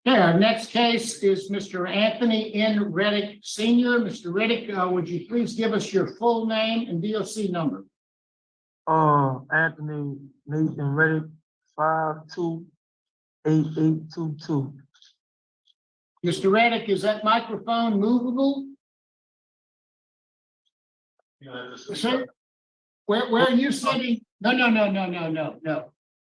Okay, our next case is Mr. Anthony N. Reddick Sr. Mr. Reddick, would you please give us your full name and DOC number? Anthony Nathan Reddick, 528822. Mr. Reddick, is that microphone movable? Sir, where are you sitting? No.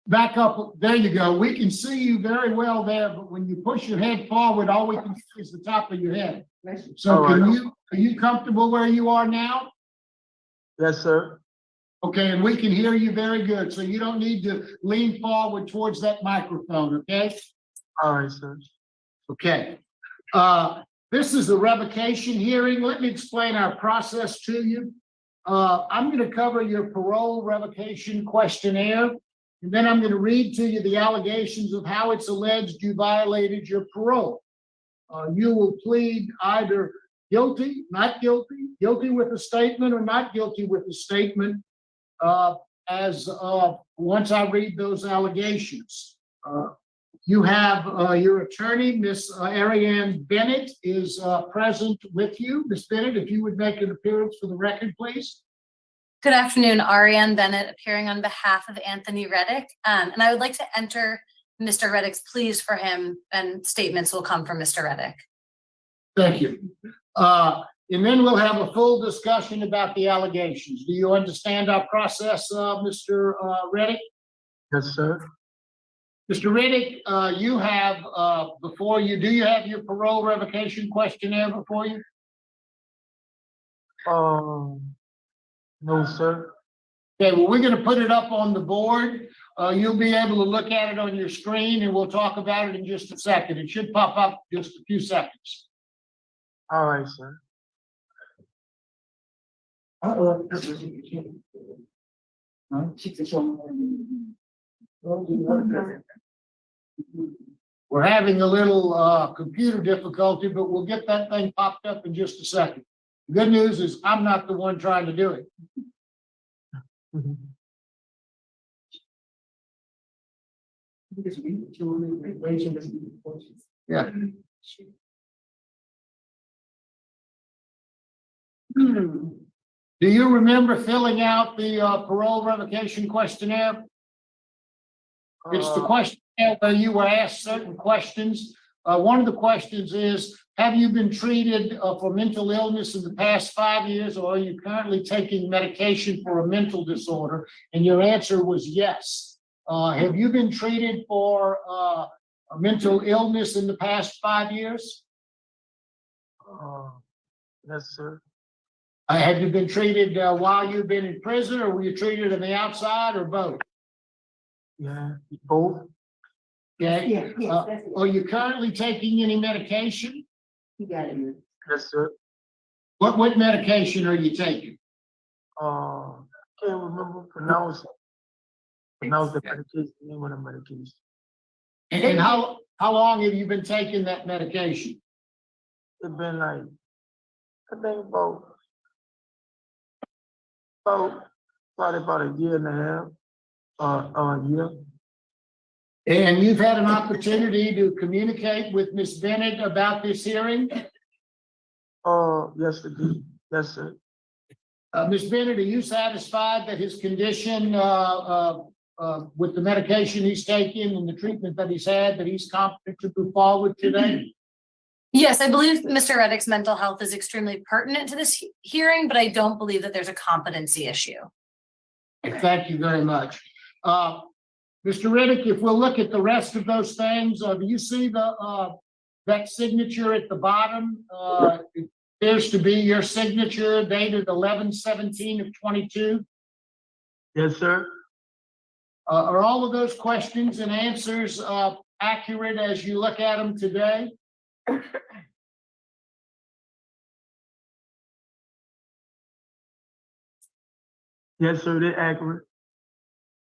Back up. There you go. We can see you very well there, but when you push your head forward, all we can see is the top of your head. So are you comfortable where you are now? Yes, sir. Okay, and we can hear you very good. So you don't need to lean forward towards that microphone, okay? All right, sir. Okay. This is a revocation hearing. Let me explain our process to you. I'm going to cover your parole revocation questionnaire. And then I'm going to read to you the allegations of how it's alleged you violated your parole. You will plead either guilty, not guilty, guilty with a statement, or not guilty with a statement once I read those allegations. You have your attorney, Miss Ariane Bennett, is present with you. Miss Bennett, if you would make an appearance for the record, please. Good afternoon, Ariane Bennett, appearing on behalf of Anthony Reddick. And I would like to enter Mr. Reddick's pleas for him, and statements will come from Mr. Reddick. Thank you. And then we'll have a full discussion about the allegations. Do you understand our process, Mr. Reddick? Yes, sir. Mr. Reddick, you have before you, do you have your parole revocation questionnaire before you? No, sir. Okay, well, we're going to put it up on the board. You'll be able to look at it on your screen, and we'll talk about it in just a second. It should pop up just a few seconds. All right, sir. We're having a little computer difficulty, but we'll get that thing popped up in just a second. The good news is I'm not the one trying to do it. Yeah. Do you remember filling out the parole revocation questionnaire? It's the questionnaire where you were asked certain questions. One of the questions is, have you been treated for mental illness in the past 5 years, or are you currently taking medication for a mental disorder? And your answer was yes. Have you been treated for a mental illness in the past 5 years? Yes, sir. Have you been treated while you've been in prison, or were you treated on the outside, or both? Yeah, both. Okay. Are you currently taking any medication? You got it. Yes, sir. What medication are you taking? Can't remember pronounce the medication, name of the medication. And how long have you been taking that medication? It's been like, I think probably about a year and a half, a year. And you've had an opportunity to communicate with Ms. Bennett about this hearing? Yes, it did. Yes, sir. Ms. Bennett, are you satisfied that his condition, with the medication he's taking and the treatment that he's had, that he's competent to move forward today? Yes, I believe Mr. Reddick's mental health is extremely pertinent to this hearing, but I don't believe that there's a competency issue. Thank you very much. Mr. Reddick, if we'll look at the rest of those things, do you see that signature at the bottom? It appears to be your signature dated 11/17/22. Yes, sir. Are all of those questions and answers accurate as you look at them today? Yes, sir, they're accurate.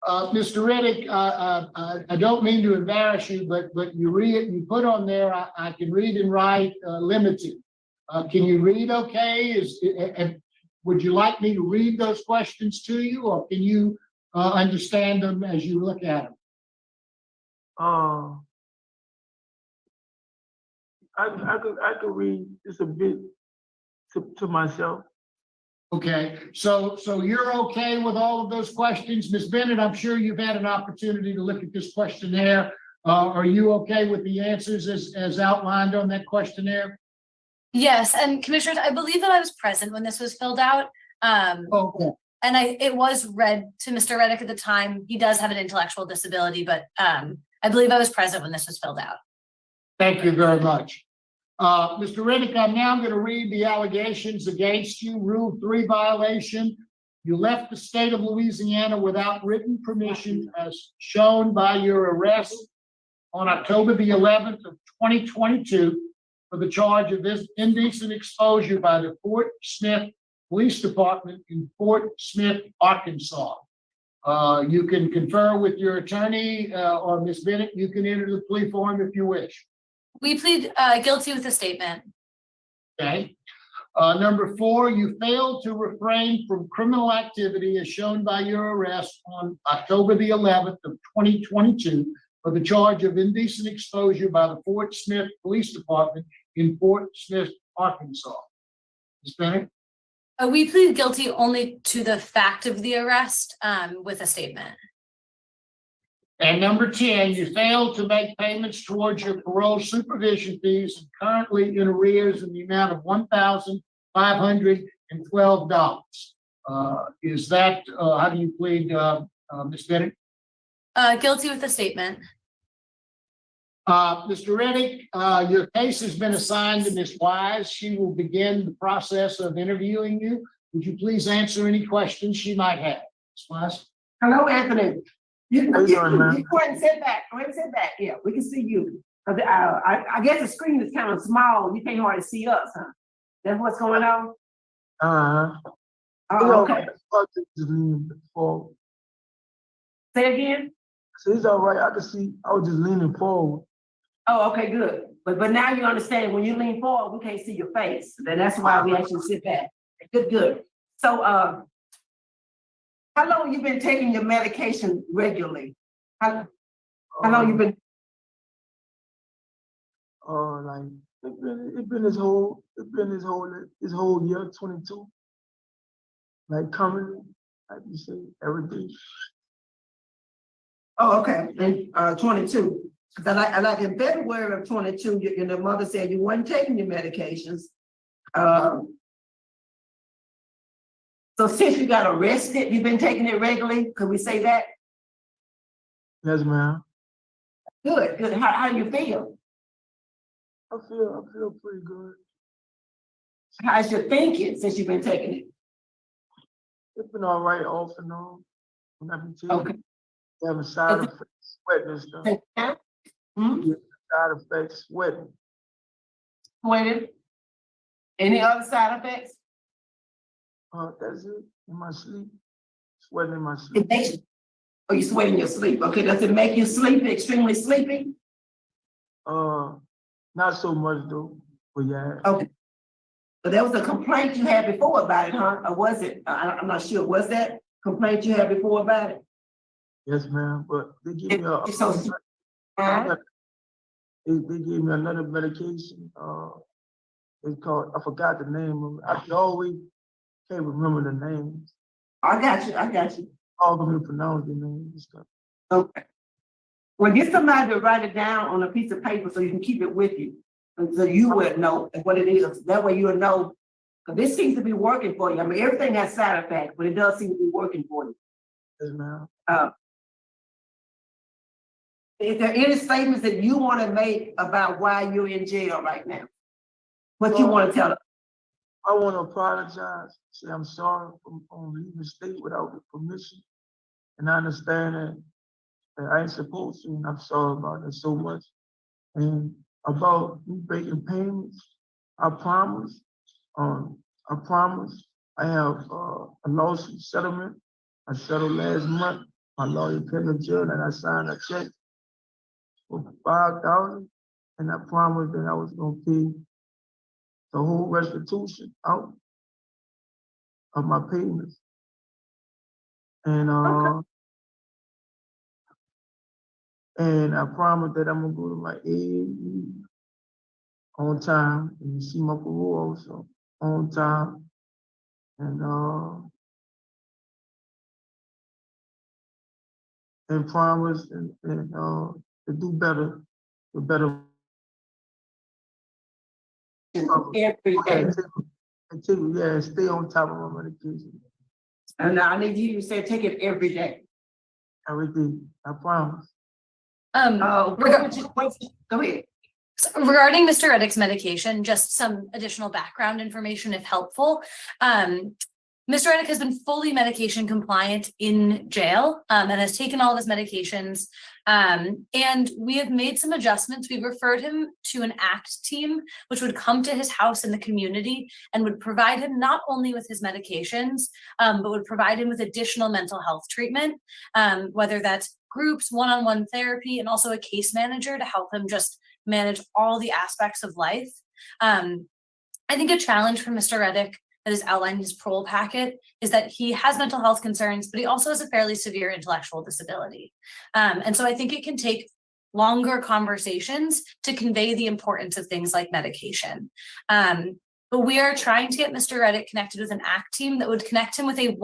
Mr. Reddick, I don't mean to embarrass you, but you put on there, I can read and write limited. Can you read okay? Would you like me to read those questions to you, or can you understand them as you look at them? I could read just a bit to myself. Okay, so you're okay with all of those questions? Ms. Bennett, I'm sure you've had an opportunity to look at this questionnaire. Are you okay with the answers as outlined on that questionnaire? Yes, and Commissioners, I believe that I was present when this was filled out. Okay. And it was read to Mr. Reddick at the time. He does have an intellectual disability, but I believe I was present when this was filled out. Thank you very much. Mr. Reddick, I'm now going to read the allegations against you. Rule 3 violation. You left the state of Louisiana without written permission as shown by your arrest on October the 11th of 2022 for the charge of indecent exposure by the Fort Smith Police Department in Fort Smith, Arkansas. You can confer with your attorney or Ms. Bennett. You can enter the plea form if you wish. We plead guilty with the statement. Okay. Number 4, you failed to refrain from criminal activity as shown by your arrest on October the 11th of 2022 for the charge of indecent exposure by the Fort Smith Police Department in Fort Smith, Arkansas. Ms. Bennett? We plead guilty only to the fact of the arrest with a statement. And number 10, you failed to make payments towards your parole supervision fees and currently in arrears in the amount of $1,512. Is that, how do you plead, Ms. Bennett? Guilty with the statement. Mr. Reddick, your case has been assigned to Ms. Wise. She will begin the process of interviewing you. Would you please answer any questions she might have? Ms. Wise? Hello, Anthony. You How you doing, ma'am? go ahead and sit back. Go ahead and sit back. Yeah, we can see you. I guess the screen is kind of small. You can't hardly see us, huh? That's what's going on? Oh, okay. Just leaning forward. Say again? So it's all right. I can see. I was just leaning forward. Oh, okay, good. But now you understand when you lean forward, we can't see your face. Then that's why we actually sit back. Good. So, how long you been taking your medication regularly? How long you been? Like it's been his whole year 22. Like coming, like you say, every day. Oh, okay, and 22. Because I like in February of 22, your mother said you weren't taking your medications. So since you got arrested, you've been taking it regularly? Could we say that? Yes, ma'am. Good. How do you feel? I feel pretty good. How's your thinking since you've been taking it? It's been all right, off and on. Okay. Having side effects, sweating and stuff. Hmm? Side effects, sweating. Waiting. Any other side effects? That's it, in my sleep, sweating in my It sleep. makes you, oh, you sweat in your sleep. Okay, does it make you sleepy, extremely sleepy? Not so much though, but yeah. Okay. But there was a complaint you had before about it, huh? Or was it? I'm not sure. Was that complaint you had before about it? Yes, ma'am, but they give me It's so- Huh? they gave me another medication, it's called, I forgot the name of it, I can always can't remember the names. I got you. All of them pronounce the names and stuff. Okay. Well, get somebody to write it down on a piece of paper so you can keep it with you. And so you would know what it is. That way you would know, because this seems to be working for you. I mean, everything has side effects, but it does seem to be working for you. Yes, ma'am. Is there any statements that you want to make about why you're in jail right now? What you want to tell us? I want to apologize, say I'm sorry for leaving the state without permission. And I understand that I ain't supposed to, and I'm sorry about that so much. And about me making payments, I promise, I have a lawsuit settlement. I settled last month. My lawyer came to jail and I signed a check for $5,000. And I promised that I was gonna pay the whole restitution out of my payments. And and I promised that I'm gonna go to my AA on time and see my parole also on time. And promise and to do better, to better. Every day. And stay on top of my medication. And I need you to say, take it every day. Everything, I promise. Go ahead. Regarding Mr. Reddick's medication, just some additional background information if helpful. Mr. Reddick has been fully medication compliant in jail and has taken all of his medications. And we have made some adjustments. We've referred him to an ACT team, which would come to his house in the community and would provide him not only with his medications, but would provide him with additional mental health treatment, whether that's groups, one-on-one therapy, and also a case manager to help him just manage all the aspects of life. I think a challenge for Mr. Reddick that is outlined in his parole packet is that he has mental health concerns, but he also has a fairly severe intellectual disability. And so I think it can take longer conversations to convey the importance of things like medication. But we are trying to get Mr. Reddick connected with an ACT team that would connect him with a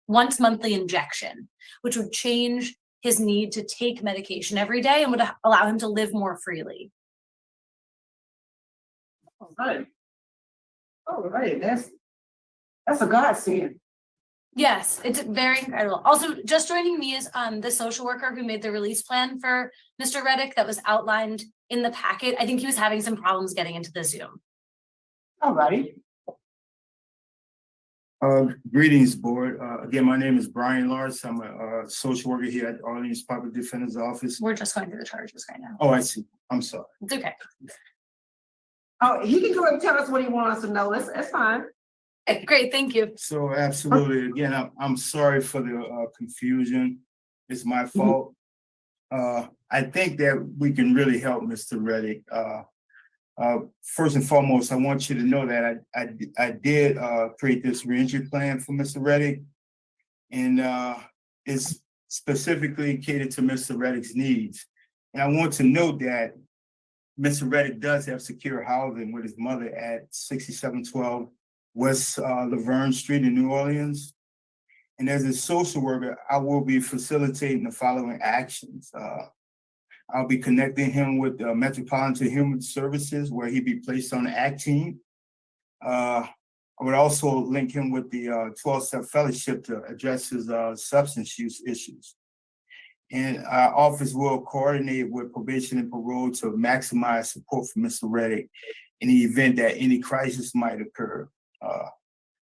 once monthly injection, which would change his need to take medication every day and would allow him to live more freely. All right, that's a godsend. Yes, it's very incredible. Also, just joining me is the social worker who made the release plan for Mr. Reddick that was outlined in the packet. I think he was having some problems getting into the Zoom. All righty. Greetings, board. Again, my name is Brian Lars. I'm a social worker here at Orleans Public Defender's Office. We're just going through the charges right now. Oh, I see. I'm sorry. It's okay. Oh, he can go and tell us what he wants to know. That's fine. Okay, great, thank you. So absolutely, again, I'm sorry for the confusion. It's my fault. I think that we can really help Mr. Reddick. First and foremost, I want you to know that I did create this reentry plan for Mr. Reddick, and it's specifically catered to Mr. Reddick's needs. And I want to note that Mr. Reddick does have secure housing with his mother at 6712 West Laverne Street in New Orleans. And as a social worker, I will be facilitating the following actions. I'll be connecting him with Metropolitan Human Services, where he'd be placed on the ACT team. I would also link him with the 12-step fellowship to address his substance use issues. And our office will coordinate with probation and parole to maximize support for Mr. Reddick in the event that any crisis might occur.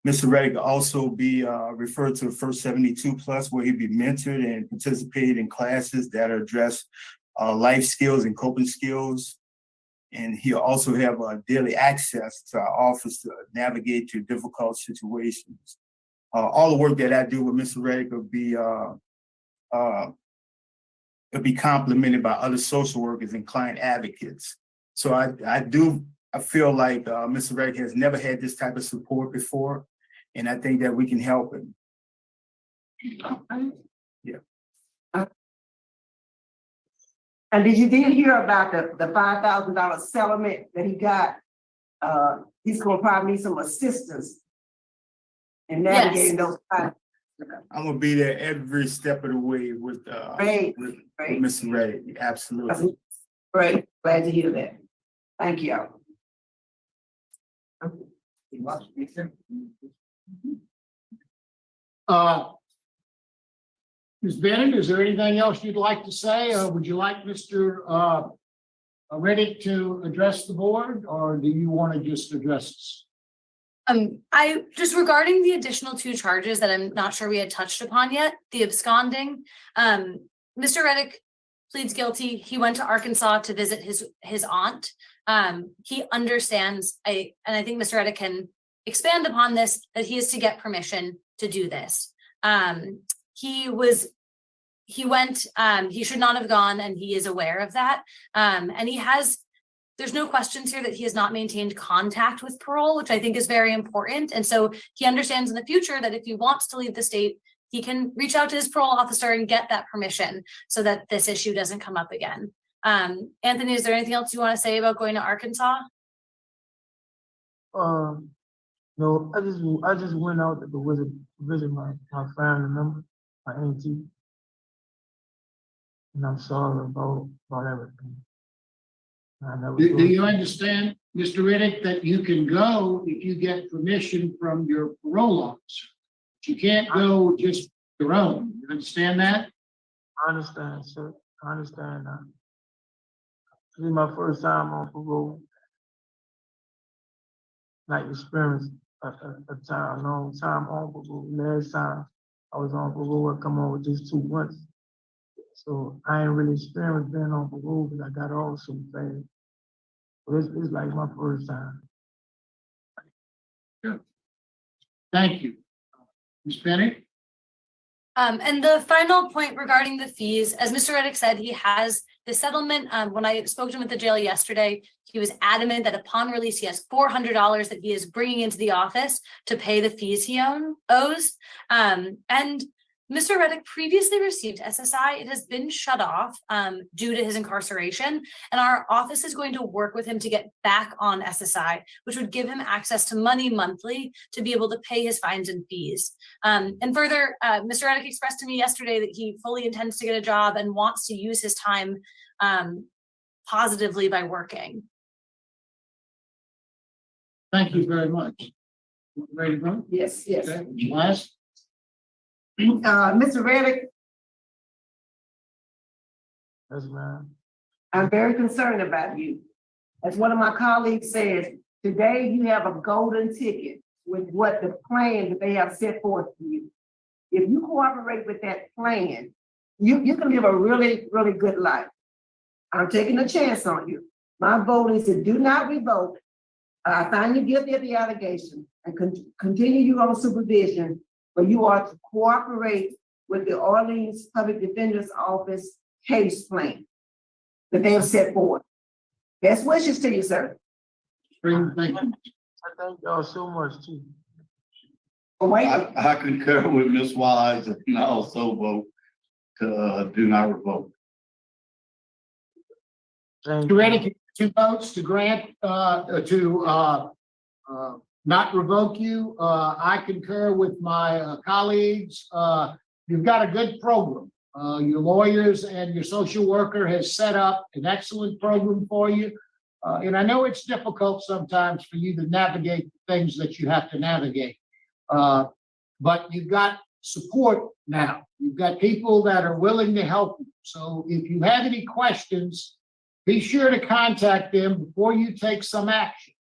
Mr. Reddick will also be referred to First 72 Plus, where he'd be mentored and participate in classes that address life skills and coping skills. And he'll also have daily access to our office to navigate through difficult situations. All the work that I do with Mr. Reddick will be complemented by other social workers and client advocates. So I feel like Mr. Reddick has never had this type of support before, and I think that we can help him. Yeah. And did you hear about the $5,000 settlement that he got? He's gonna probably need some assistance in navigating those. I'm gonna be there every step of the way with Great. Mr. Reddick. Absolutely. Great, glad to hear that. Thank you. Ms. Bennett, is there anything else you'd like to say? Or would you like Mr. Reddick to address the board, or do you want to just address us? I just regarding the additional 2 charges that I'm not sure we had touched upon yet, the absconding. Mr. Reddick pleads guilty. He went to Arkansas to visit his aunt. He understands, and I think Mr. Reddick can expand upon this, that he is to get permission to do this. He went, he should not have gone, and he is aware of that. And there's no questions here that he has not maintained contact with parole, which I think is very important. And so he understands in the future that if he wants to leave the state, he can reach out to his parole officer and get that permission so that this issue doesn't come up again. Anthony, is there anything else you want to say about going to Arkansas? No, I just went out to visit my family member, my auntie. And I'm sorry about everything. Do you understand, Mr. Reddick, that you can go if you get permission from your parole officer? You can't go just your own. You understand that? I understand, sir. I understand that. This is my first time on parole. Like experienced a long time on parole. Last time I was on parole, I come on with just 2 months. So I ain't really experienced being on parole because I got off so fast. So it's like my first time. Good. Thank you. Ms. Bennett? And the final point regarding the fees, as Mr. Reddick said, he has the settlement. When I spoke to him at the jail yesterday, he was adamant that upon release, he has $400 that he is bringing into the office to pay the fees he owes. And Mr. Reddick previously received SSI. It has been shut off due to his incarceration, and our office is going to work with him to get back on SSI, which would give him access to money monthly to be able to pay his fines and fees. And further, Mr. Reddick expressed to me yesterday that he fully intends to get a job and wants to use his time positively by working. Thank you very much. Ready to vote? Yes, yes. Okay. Last? Mr. Reddick, Yes, ma'am. I'm very concerned about you. As one of my colleagues says, today you have a golden ticket with what the plan that they have set forth for you. If you cooperate with that plan, you can live a really, really good life. I'm taking a chance on you. My vote is to do not revoke. I find you guilty of the allegation and continue you on supervision, but you are to cooperate with the Orleans Public Defender's Office case plan that they have set forth. Best wishes to you, sir. Thank you. I thank y'all so much too. Oh, wait. I concur with Ms. Wise and I also vote to do not revoke. Thank Mr. you. Reddick, 2 votes to grant, not revoke you. I concur with my colleagues. You've got a good program. Your lawyers and your social worker has set up an excellent program for you. And I know it's difficult sometimes for you to navigate the things that you have to navigate. But you've got support now. You've got people that are willing to help you. So if you have any questions, be sure to contact them before you take some action.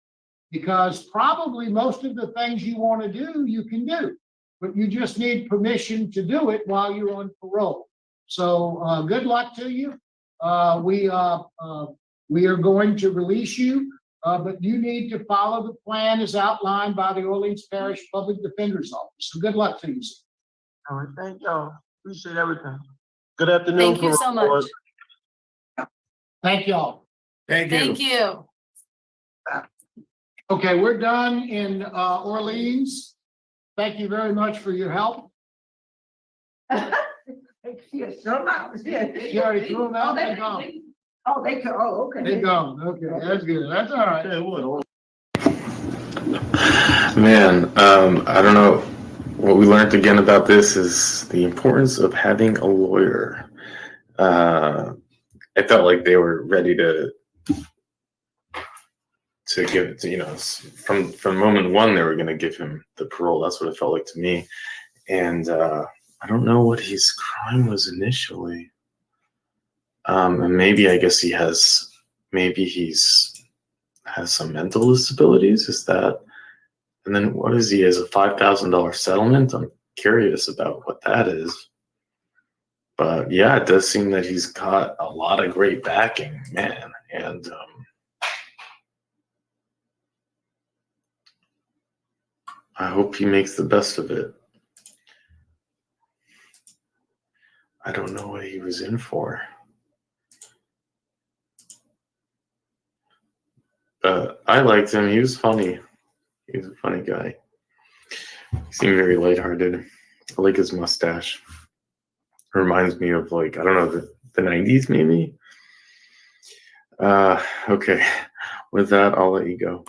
Because probably most of the things you want to do, you can do, but you just need permission to do it while you're on parole. So good luck to you. We We are going to release you, but you need to follow the plan as outlined by the Orleans Parish Public Defender's Office. So good luck to you. Sir. All right, thank y'all. Appreciate everything. Good afternoon. Thank you so Parole much. Board. Thank y'all. Thank you. Thank you. Okay, we're done in Orleans. Thank you very much for your help. Yeah, sure not. Yeah. You already threw them out, they're gone. Oh, they could, oh, okay. They're gone. Okay, that's good. That's all right. Yeah, what? Man, I don't know. What we learned again about this is the importance of having a lawyer. I felt like they were ready to give it to, you know, from moment one, they were going to give him the parole. That's what it felt like to me. And I don't know what his crime was initially. And maybe, I guess he's has some mental disabilities. Is that, and then what is he, as a $5,000 settlement? I'm curious about what that is. But yeah, it does seem that he's got a lot of great backing, man. And I hope he makes the best of it. I don't know what he was in for. I liked him. He was funny. He was a funny guy. He seemed very lighthearted. I like his mustache. Reminds me of, like, I don't know, the 90s maybe? Okay. With that, I'll let you go.